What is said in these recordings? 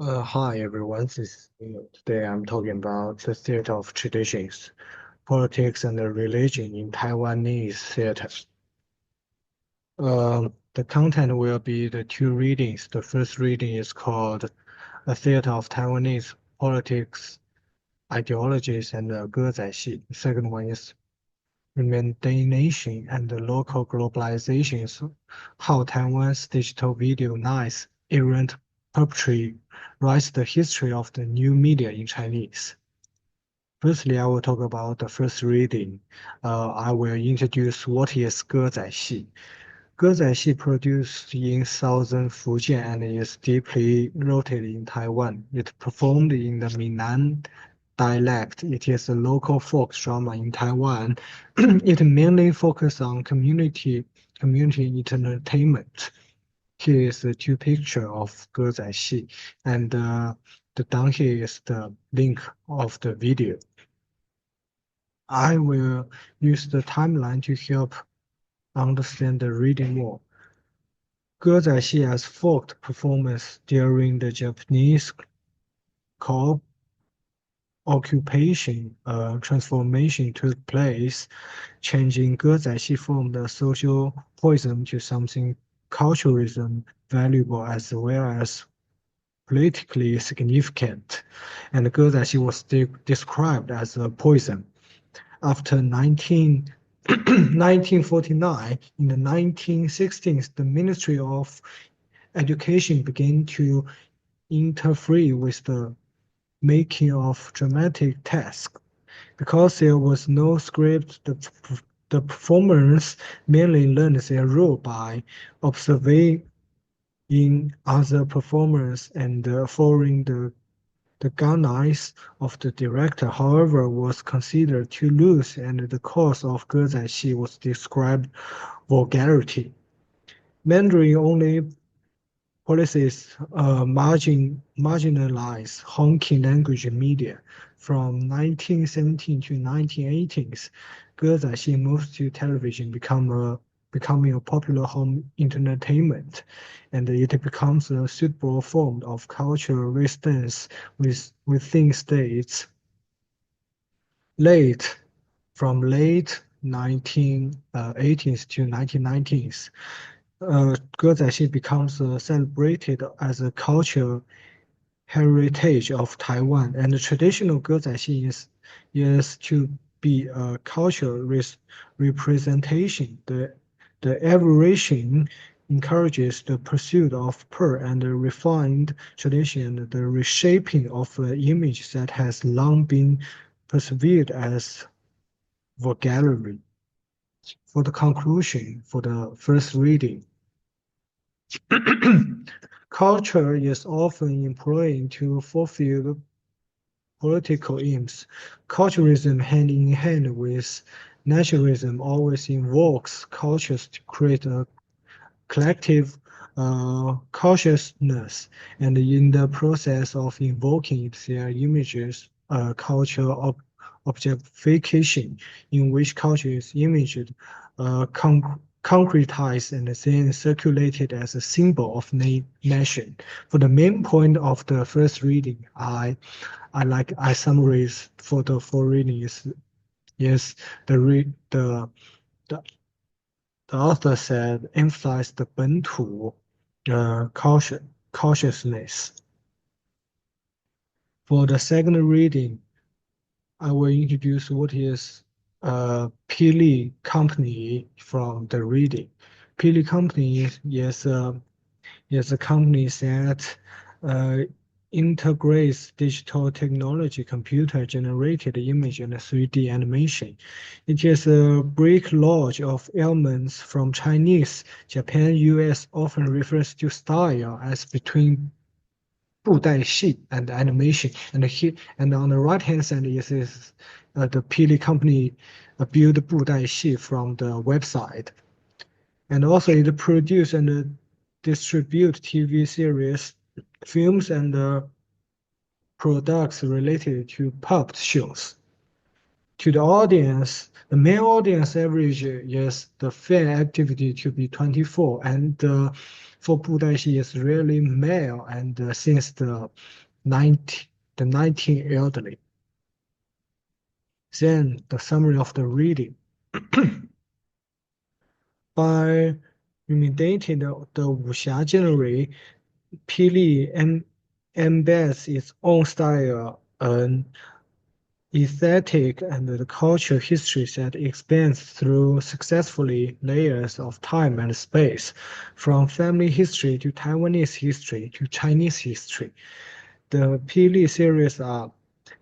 Hi everyone. Today I'm talking about the theater of traditions, politics, and religion in Taiwanese theater. The content will be the two readings. The first reading is called "A Theater of Taiwanese Politics, Ideologies, and 歌仔戏." The second one is "Remediation and the Local Globalizations: How Taiwan's Digital Video Nice Errant Puppetry Writes the History of the New Media in Chinese." Firstly, I will talk about the first reading. I will introduce what is 歌仔戏. 歌仔戏 produced in southern Fujian and is deeply rooted in Taiwan. It performed in the Minnan dialect. It is a local folk drama in Taiwan. It mainly focuses on community entertainment. Here is the two picture of 歌仔戏, and the down here is the link of the video. I will use the timeline to help understand the reading more. 歌仔戏 as folk performance during the Japanese occupation, transformation took place, changing 歌仔戏 from the social poison to something culturalism valuable as well as politically significant. And 歌仔戏 was described as a poison. After 1949, in the 1960s, the Ministry of Education began to interfere with the making of dramatic tasks. Because there was no script, the performers mainly learned their role by observing other performers and following the guidelines of the director, however, was considered too loose, and the cause of 歌仔戏 was described vulgarity. Mandarin-only policies marginalize honking language media. From 1917 to 1980s, 歌仔戏 moved to television, becoming a popular home entertainment, and it becomes a suitable form of cultural resistance within states. From late 1980s to 1990s, 歌仔戏 becomes celebrated as a cultural heritage of Taiwan, and the traditional 歌仔戏 is to be a cultural representation. The aberration encourages the pursuit of pure and refined tradition, the reshaping of an image that has long been perceived as vulgarity. For the conclusion, for the first reading, culture is often employed to fulfill political aims. Culturalism, hand in hand with nationalism, always invokes cultures to create a collective consciousness, and in the process of invoking their images, cultural objectification, in which culture is imaged, concretized, and then circulated as a symbol of nation. For the main point of the first reading, I summarize for the full reading is the the author said emphasize the 本土 cautiousness. For the second reading, I will introduce what is Pili Company from the reading. Pili Company is a company that uh, integrates digital technology, computer-generated image, and 3D animation. It is a break lodge of elements from Chinese, Japan, US, often refers to style as between 布袋戏 and animation. And on the right-hand side is the Pili company build 布袋戏 from the website. And also it produce and distribute TV series, films, and products related to puppet shows. To the audience, the main audience average is the fan activity to be 24, and for Budaxi is really male, and since 19, the 19 elderly. Then the summary of the reading. By imitating the wuxia genre, Pili embeds its own style, an aesthetic and the cultural history that expands through successfully layers of time and space, from family history to Taiwanese history to Chinese history. The Pili series are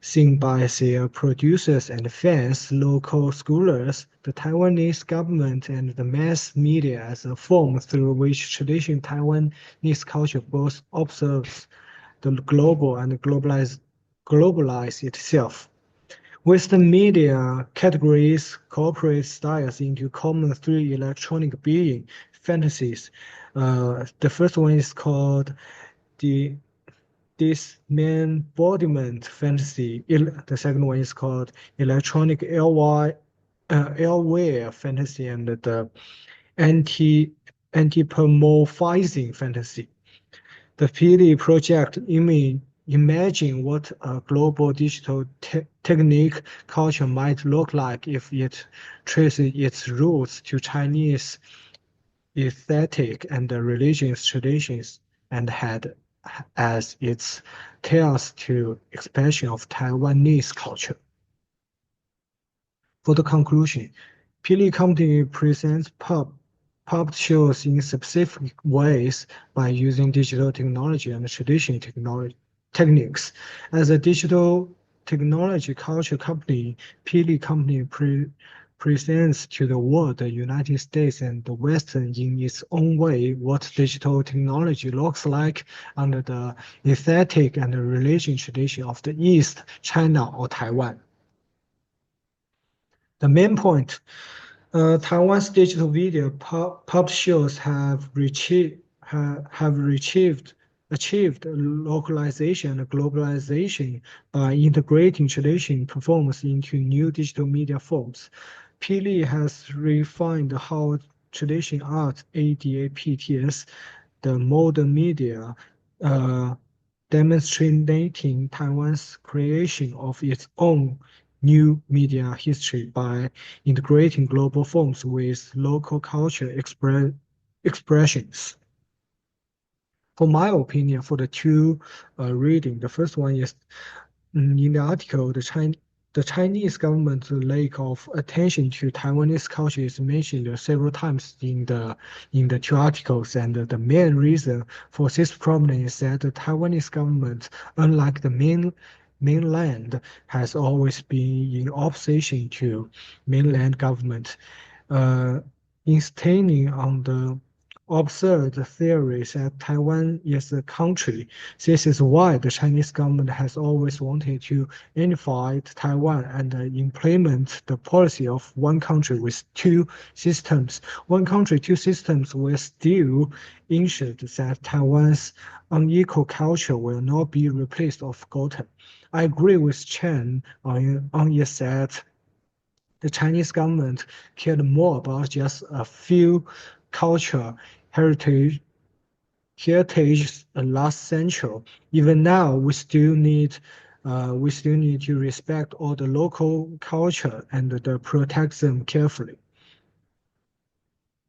seen by their producers and fans, local scholars, the Taiwanese government, and the mass media as a form through which traditional Taiwanese culture both observes the global and globalize itself. Western media categories corporate styles into common three electronic being fantasies. The first one is called the disembodiment fantasy. The second one is called electronic airware fantasy, and the anti anthropomorphizing fantasy. The PD project imagine what a global digital technique culture might look like if it traces its roots to Chinese aesthetic and religious traditions and had as its tails to expansion of Taiwanese culture. For the conclusion, Pili Company presents puppet shows in specific ways by using digital technology and traditional techniques. As a digital technology culture company, Pili Company presents to the world, the United States and the Western in its own way what digital technology looks like under the aesthetic and religion tradition of the East, China, or Taiwan. The main point, Taiwan's digital video pop shows achieved localization and globalization by integrating traditional performance into new digital media forms. Pili has refined how traditional art, ADAPTS, the modern media, uh, demonstrating Taiwan's creation of its own new media history by integrating global forms with local culture expressions. For my opinion, for the two reading, the first one is in the article, the Chinese government's lack of attention to Taiwanese culture is mentioned several times in the two articles, and the main reason for this problem is that the Taiwanese government, unlike the mainland, has always been in opposition to mainland government, uh, insisting on the absurd theory that Taiwan is a country. This is why the Chinese government has always wanted to unify Taiwan and implement the policy of one country with two systems. One country, two systems will still ensure that Taiwan's unequal culture will not be replaced or forgotten. I agree with Chen on it that the Chinese government cared more about just a few culture heritage last century. Even now, we still need to respect all the local culture and protect them carefully.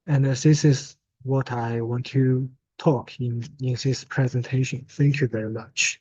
And this is what I want to talk in this presentation. Thank you very much.